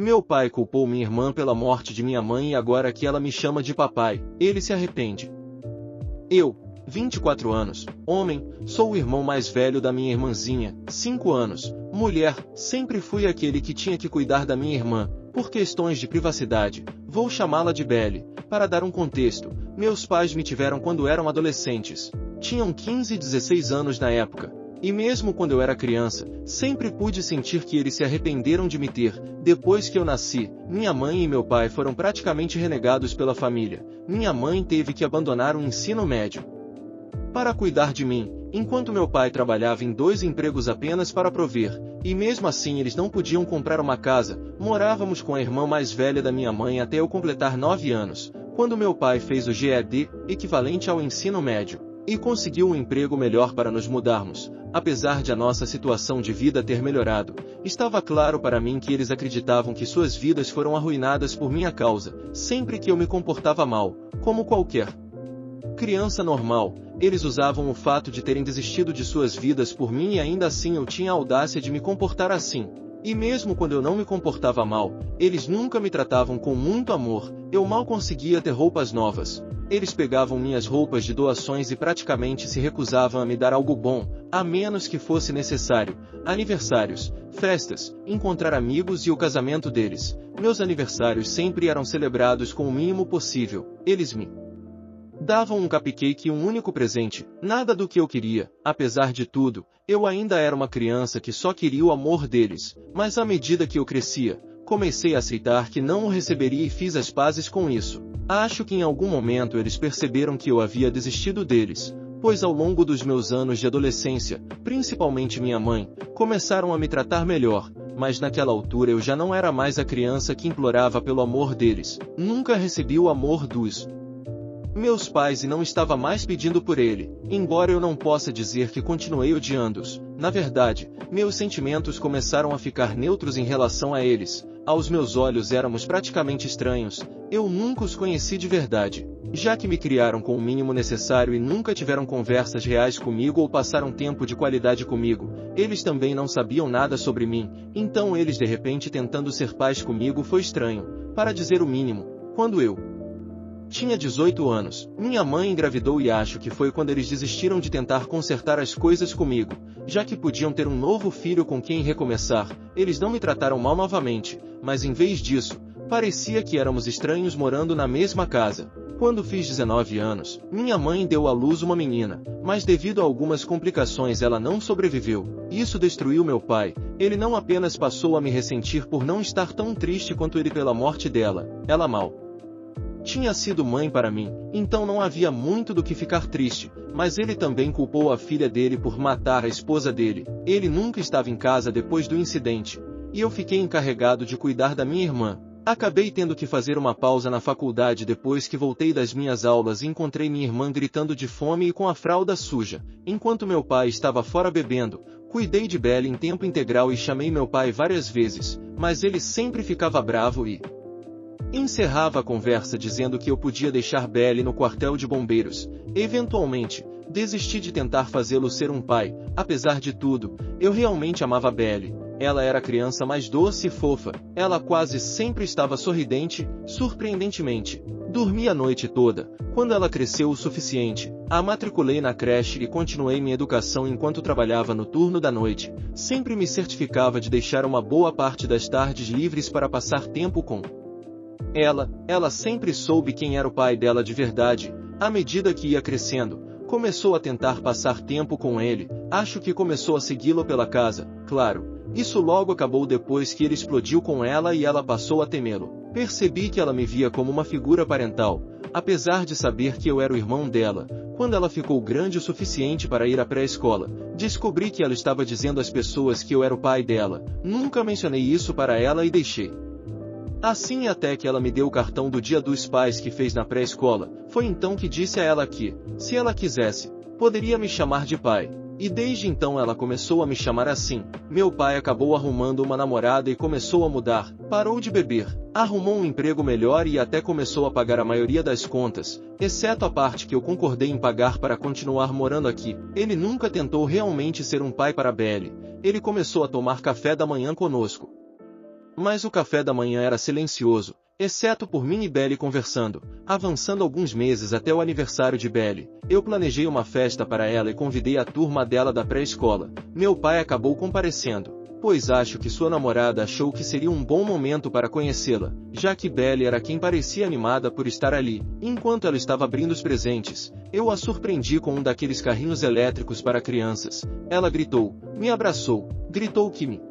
Meu pai culpou minha irmã pela morte de minha mãe e agora que ela me chama de papai, ele se arrepende. Eu, 24 anos, homem, sou o irmão mais velho da minha irmãzinha, 5 anos, mulher, sempre fui aquele que tinha que cuidar da minha irmã, por questões de privacidade, vou chamá-la de Belle, para dar um contexto, meus pais me tiveram quando eram adolescentes, tinham 15 e 16 anos na época, e mesmo quando eu era criança, sempre pude sentir que eles se arrependeram de me ter, depois que eu nasci, minha mãe e meu pai foram praticamente renegados pela família, minha mãe teve que abandonar o ensino médio para cuidar de mim, enquanto meu pai trabalhava em 2 empregos apenas para prover, e mesmo assim eles não podiam comprar uma casa, morávamos com a irmã mais velha da minha mãe até eu completar 9 anos, quando meu pai fez o GED, equivalente ao ensino médio, e conseguiu um emprego melhor para nos mudarmos. Apesar de a nossa situação de vida ter melhorado, estava claro para mim que eles acreditavam que suas vidas foram arruinadas por minha causa, sempre que eu me comportava mal, como qualquer criança normal. Eles usavam o fato de terem desistido de suas vidas por mim e ainda assim eu tinha a audácia de me comportar assim. E mesmo quando eu não me comportava mal, eles nunca me tratavam com muito amor, eu mal conseguia ter roupas novas. Eles pegavam minhas roupas de doações e praticamente se recusavam a me dar algo bom, a menos que fosse necessário. Aniversários, festas, encontrar amigos e o casamento deles. Meus aniversários sempre eram celebrados com o mínimo possível. Eles me davam um cupcake e um único presente, nada do que eu queria. Apesar de tudo, eu ainda era uma criança que só queria o amor deles, mas à medida que eu crescia, comecei a aceitar que não o receberia e fiz as pazes com isso. Acho que em algum momento eles perceberam que eu havia desistido deles, pois ao longo dos meus anos de adolescência, principalmente minha mãe, começaram a me tratar melhor, mas naquela altura eu já não era mais a criança que implorava pelo amor deles, nunca recebi o amor dos meus pais e não estava mais pedindo por ele, embora eu não possa dizer que continuei odiando-os. Na verdade, meus sentimentos começaram a ficar neutros em relação a eles. Aos meus olhos éramos praticamente estranhos, eu nunca os conheci de verdade, já que me criaram com o mínimo necessário e nunca tiveram conversas reais comigo ou passaram tempo de qualidade comigo. Eles também não sabiam nada sobre mim, então eles de repente tentando ser pais comigo foi estranho, para dizer o mínimo. Quando eu tinha 18 anos, minha mãe engravidou e acho que foi quando eles desistiram de tentar consertar as coisas comigo, já que podiam ter um novo filho com quem recomeçar. Eles não me trataram mal novamente, mas em vez disso, parecia que éramos estranhos morando na mesma casa. Quando fiz 19 anos, minha mãe deu à luz uma menina, mas devido a algumas complicações ela não sobreviveu. Isso destruiu meu pai. Ele não apenas passou a me ressentir por não estar tão triste quanto ele pela morte dela, ela mal tinha sido mãe para mim, então não havia muito do que ficar triste, mas ele também culpou a filha dele por matar a esposa dele. Ele nunca estava em casa depois do incidente, e eu fiquei encarregado de cuidar da minha irmã. Acabei tendo que fazer uma pausa na faculdade depois que voltei das minhas aulas e encontrei minha irmã gritando de fome e com a fralda suja, enquanto meu pai estava fora bebendo. Cuidei de Belle em tempo integral e chamei meu pai várias vezes, mas ele sempre ficava bravo e encerrava a conversa dizendo que eu podia deixar Belle no quartel de bombeiros. Eventualmente, desisti de tentar fazê-lo ser um pai. Apesar de tudo, eu realmente amava Belle. Ela era a criança mais doce e fofa. Ela quase sempre estava sorridente, surpreendentemente. Dormia a noite toda. Quando ela cresceu o suficiente, a matriculei na creche e continuei minha educação enquanto trabalhava no turno da noite. Sempre me certificava de deixar uma boa parte das tardes livres para passar tempo com ela sempre soube quem era o pai dela de verdade. À medida que ia crescendo, começou a tentar passar tempo com ele, acho que começou a segui-lo pela casa, claro. Isso logo acabou depois que ele explodiu com ela e ela passou a temê-lo. Percebi que ela me via como uma figura parental, apesar de saber que eu era o irmão dela. Quando ela ficou grande o suficiente para ir à pré-escola, descobri que ela estava dizendo às pessoas que eu era o pai dela. Nunca mencionei isso para ela e deixei assim até que ela me deu o cartão do Dia dos Pais que fez na pré-escola. Foi então que disse a ela que, se ela quisesse, poderia me chamar de pai. E desde então ela começou a me chamar assim. Meu pai acabou arrumando uma namorada e começou a mudar. Parou de beber, arrumou um emprego melhor e até começou a pagar a maioria das contas, exceto a parte que eu concordei em pagar para continuar morando aqui. Ele nunca tentou realmente ser um pai para Belle. Ele começou a tomar café da manhã conosco. Mas o café da manhã era silencioso, exceto por mim e Belly conversando. Avançando alguns meses até o aniversário de Belly, eu planejei uma festa para ela e convidei a turma dela da pré-escola. Meu pai acabou comparecendo, pois acho que sua namorada achou que seria um bom momento para conhecê-la, já que Belly era quem parecia animada por estar ali. Enquanto ela estava abrindo os presentes, eu a surpreendi com um daqueles carrinhos elétricos para crianças. Ela gritou, me abraçou, gritou que me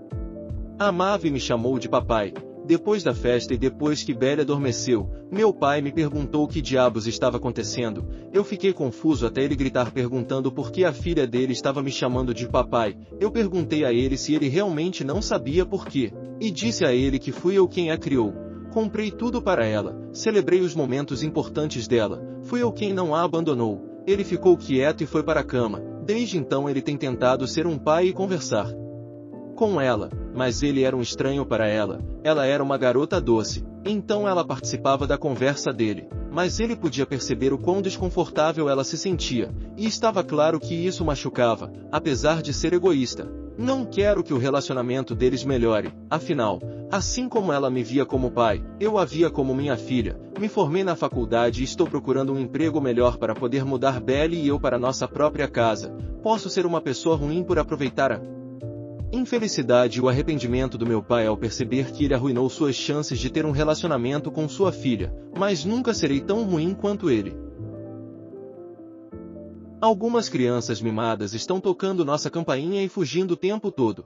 amava e me chamou de papai. Depois da festa e depois que Belly adormeceu, meu pai me perguntou o que diabos estava acontecendo. Eu fiquei confuso até ele gritar perguntando por que a filha dele estava me chamando de papai. Eu perguntei a ele se ele realmente não sabia por quê, e disse a ele que fui eu quem a criou. Comprei tudo para ela, celebrei os momentos importantes dela, fui eu quem não a abandonou. Ele ficou quieto e foi para a cama. Desde então ele tem tentado ser um pai e conversar com ela, mas ele era um estranho para ela. Ela era uma garota doce, então ela participava da conversa dele, mas ele podia perceber o quão desconfortável ela se sentia, e estava claro que isso machucava, apesar de ser egoísta. Não quero que o relacionamento deles melhore, afinal, assim como ela me via como pai, eu a via como minha filha. Me formei na faculdade e estou procurando um emprego melhor para poder mudar Belly e eu para nossa própria casa. Posso ser uma pessoa ruim por aproveitar a infelicidade e o arrependimento do meu pai ao perceber que ele arruinou suas chances de ter um relacionamento com sua filha, mas nunca serei tão ruim quanto ele. Algumas crianças mimadas estão tocando nossa campainha e fugindo o tempo todo.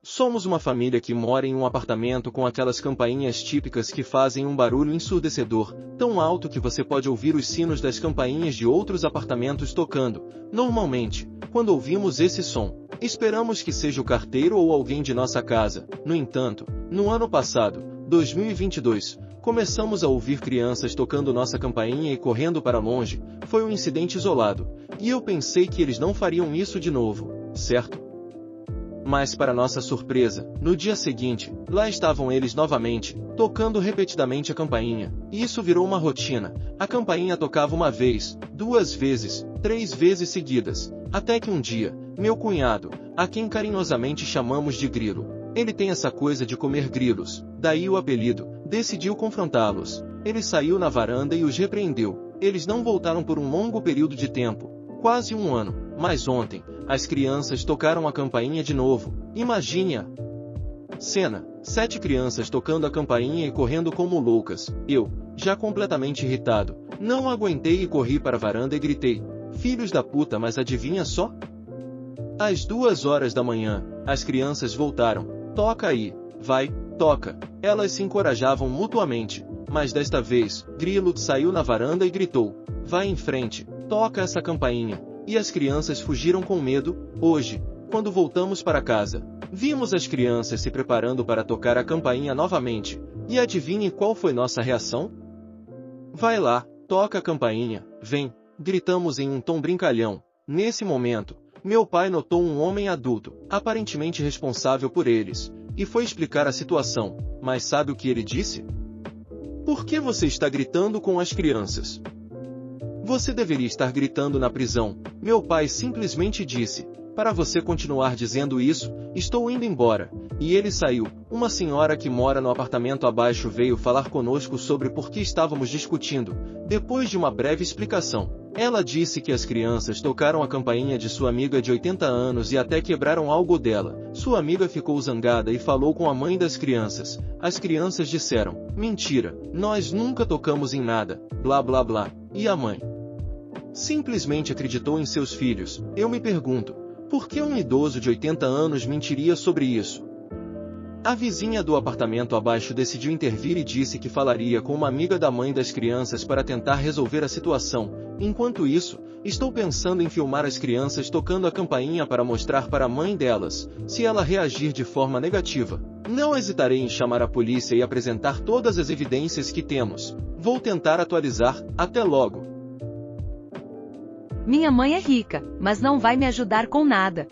Somos uma família que mora em um apartamento com aquelas campainhas típicas que fazem um barulho ensurdecedor, tão alto que você pode ouvir os sinos das campainhas de outros apartamentos tocando. Normalmente, quando ouvimos esse som, esperamos que seja o carteiro ou alguém de nossa casa. No entanto, no ano passado, 2022, começamos a ouvir crianças tocando nossa campainha e correndo para longe. Foi um incidente isolado, e eu pensei que eles não fariam isso de novo, certo? Mas para nossa surpresa, no dia seguinte, lá estavam eles novamente, tocando repetidamente a campainha. E isso virou uma rotina. A campainha tocava uma vez, 2 vezes, 3 vezes seguidas, até que um dia, meu cunhado, a quem carinhosamente chamamos de Grilo, ele tem essa coisa de comer grilos, daí o apelido, decidiu confrontá-los. Ele saiu na varanda e os repreendeu. Eles não voltaram por um longo período de tempo, quase um ano, mas ontem, as crianças tocaram a campainha de novo. Imagine a cena: 7 crianças tocando a campainha e correndo como loucas. Eu, já completamente irritado, não aguentei e corri para a varanda e gritei, filhos da puta, mas adivinha só? Às 2 horas da manhã, as crianças voltaram. Toca aí, vai, toca. Elas se encorajavam mutuamente, mas desta vez, Grilo saiu na varanda e gritou, vai em frente, toca essa campainha. E as crianças fugiram com medo. Hoje, quando voltamos para casa, vimos as crianças se preparando para tocar a campainha novamente. E adivinhe qual foi nossa reação? Vai lá, toca a campainha, vem, gritamos em um tom brincalhão. Nesse momento, meu pai notou um homem adulto, aparentemente responsável por eles, e foi explicar a situação. Mas sabe o que ele disse? Por que você está gritando com as crianças? Você deveria estar gritando na prisão. Meu pai simplesmente disse, para você continuar dizendo isso, estou indo embora. E ele saiu. Uma senhora que mora no apartamento abaixo veio falar conosco sobre por que estávamos discutindo. Depois de uma breve explicação, ela disse que as crianças tocaram a campainha de sua amiga de 80 anos e até quebraram algo dela. Sua amiga ficou zangada e falou com a mãe das crianças. As crianças disseram, mentira, nós nunca tocamos em nada, blá blá blá. E a mãe simplesmente acreditou em seus filhos. Eu me pergunto, por que um idoso de 80 anos mentiria sobre isso? A vizinha do apartamento abaixo decidiu intervir e disse que falaria com uma amiga da mãe das crianças para tentar resolver a situação. Enquanto isso, estou pensando em filmar as crianças tocando a campainha para mostrar para a mãe delas. Se ela reagir de forma negativa, não hesitarei em chamar a polícia e apresentar todas as evidências que temos. Vou tentar atualizar. Até logo. Minha mãe é rica, mas não vai me ajudar com nada.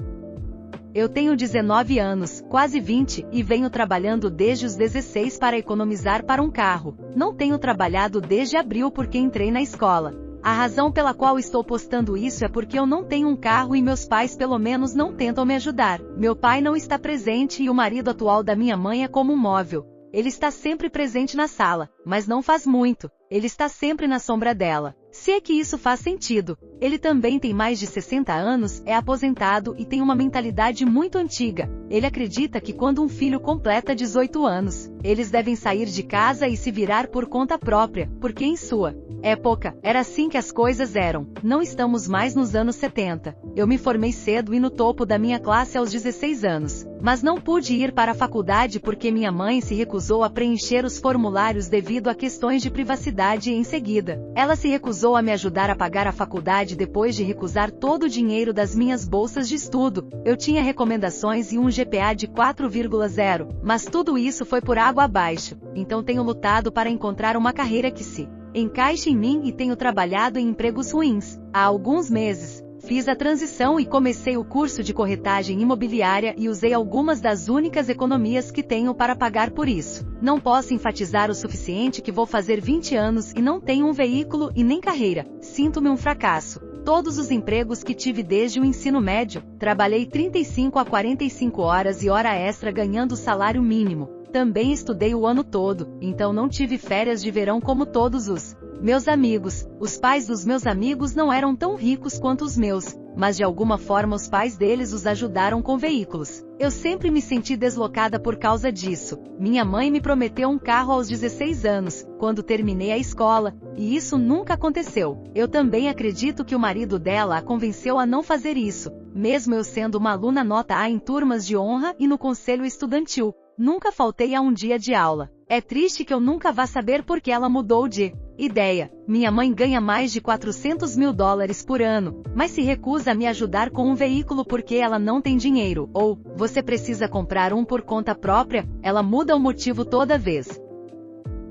Eu tenho 19 anos, quase 20, e venho trabalhando desde os 16 para economizar para um carro. Não tenho trabalhado desde abril porque entrei na escola. A razão pela qual estou postando isso é porque eu não tenho um carro e meus pais pelo menos não tentam me ajudar. Meu pai não está presente e o marido atual da minha mãe é como um móvel. Ele está sempre presente na sala, mas não faz muito. Ele está sempre na sombra dela. Se é que isso faz sentido. Ele também tem mais de 60 anos, é aposentado e tem uma mentalidade muito antiga. Ele acredita que quando um filho completa 18 anos, eles devem sair de casa e se virar por conta própria, porque em sua época, era assim que as coisas eram. Não estamos mais nos anos 70. Eu me formei cedo e no topo da minha classe aos 16 anos. Mas não pude ir para a faculdade porque minha mãe se recusou a preencher os formulários devido a questões de privacidade e em seguida, ela se recusou a me ajudar a pagar a faculdade depois de recusar todo o dinheiro das minhas bolsas de estudo. Eu tinha recomendações e um GPA de 4,0, mas tudo isso foi por água abaixo. Então tenho lutado para encontrar uma carreira que se encaixe em mim e tenho trabalhado em empregos ruins. Há alguns meses, fiz a transição e comecei o curso de corretagem imobiliária e usei algumas das únicas economias que tenho para pagar por isso. Não posso enfatizar o suficiente que vou fazer 20 anos e não tenho um veículo e nem carreira. Sinto-me um fracasso. Todos os empregos que tive desde o ensino médio, trabalhei 35 a 45 horas e hora extra ganhando salário mínimo. Também estudei o ano todo, então não tive férias de verão como todos os meus amigos. Os pais dos meus amigos não eram tão ricos quanto os meus, mas de alguma forma os pais deles os ajudaram com veículos. Eu sempre me senti deslocada por causa disso. Minha mãe me prometeu um carro aos 16 anos, quando terminei a escola, e isso nunca aconteceu. Eu também acredito que o marido dela a convenceu a não fazer isso, mesmo eu sendo uma aluna nota A em turmas de honra e no conselho estudantil. Nunca faltei a um dia de aula. É triste que eu nunca vá saber porque ela mudou de ideia. Minha mãe ganha mais de 400 mil dólares por ano, mas se recusa a me ajudar com um veículo porque ela não tem dinheiro, ou, você precisa comprar um por conta própria, ela muda o motivo toda vez.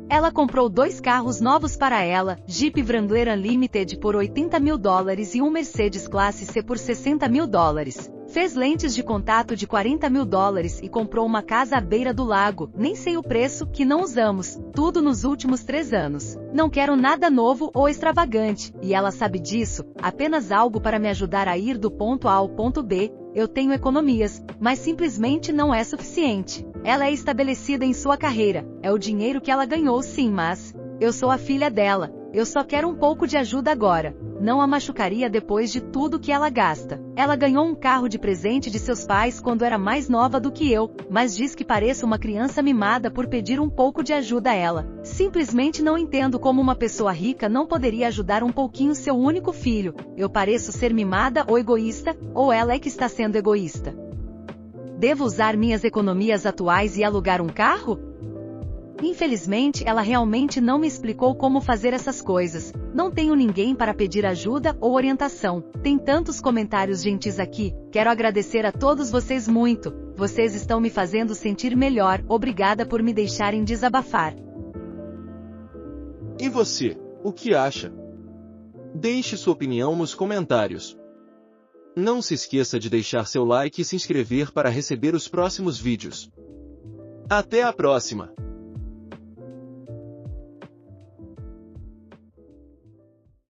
Ela comprou 2 carros novos para ela, Jeep Wrangler Unlimited por 80 mil dólares e um Mercedes Classe C por 60 mil dólares. Fez lentes de contato de 40 mil dólares e comprou uma casa à beira do lago, nem sei o preço, que não usamos, tudo nos últimos 3 anos. Não quero nada novo ou extravagante, e ela sabe disso, apenas algo para me ajudar a ir do ponto A ao ponto B. Eu tenho economias, mas simplesmente não é suficiente. Ela é estabelecida em sua carreira, é o dinheiro que ela ganhou sim, mas eu sou a filha dela, eu só quero um pouco de ajuda agora. Não a machucaria depois de tudo que ela gasta. Ela ganhou um carro de presente de seus pais quando era mais nova do que eu, mas diz que pareço uma criança mimada por pedir um pouco de ajuda a ela. Simplesmente não entendo como uma pessoa rica não poderia ajudar um pouquinho seu único filho. Eu pareço ser mimada ou egoísta, ou ela é que está sendo egoísta? Devo usar minhas economias atuais e alugar um carro? Infelizmente, ela realmente não me explicou como fazer essas coisas. Não tenho ninguém para pedir ajuda ou orientação. Tem tantos comentários gentis aqui. Quero agradecer a todos vocês muito. Vocês estão me fazendo sentir melhor. Obrigada por me deixarem desabafar. E você, o que acha? Deixe sua opinião nos comentários. Não se esqueça de deixar seu like e se inscrever para receber os próximos vídeos. Até a próxima!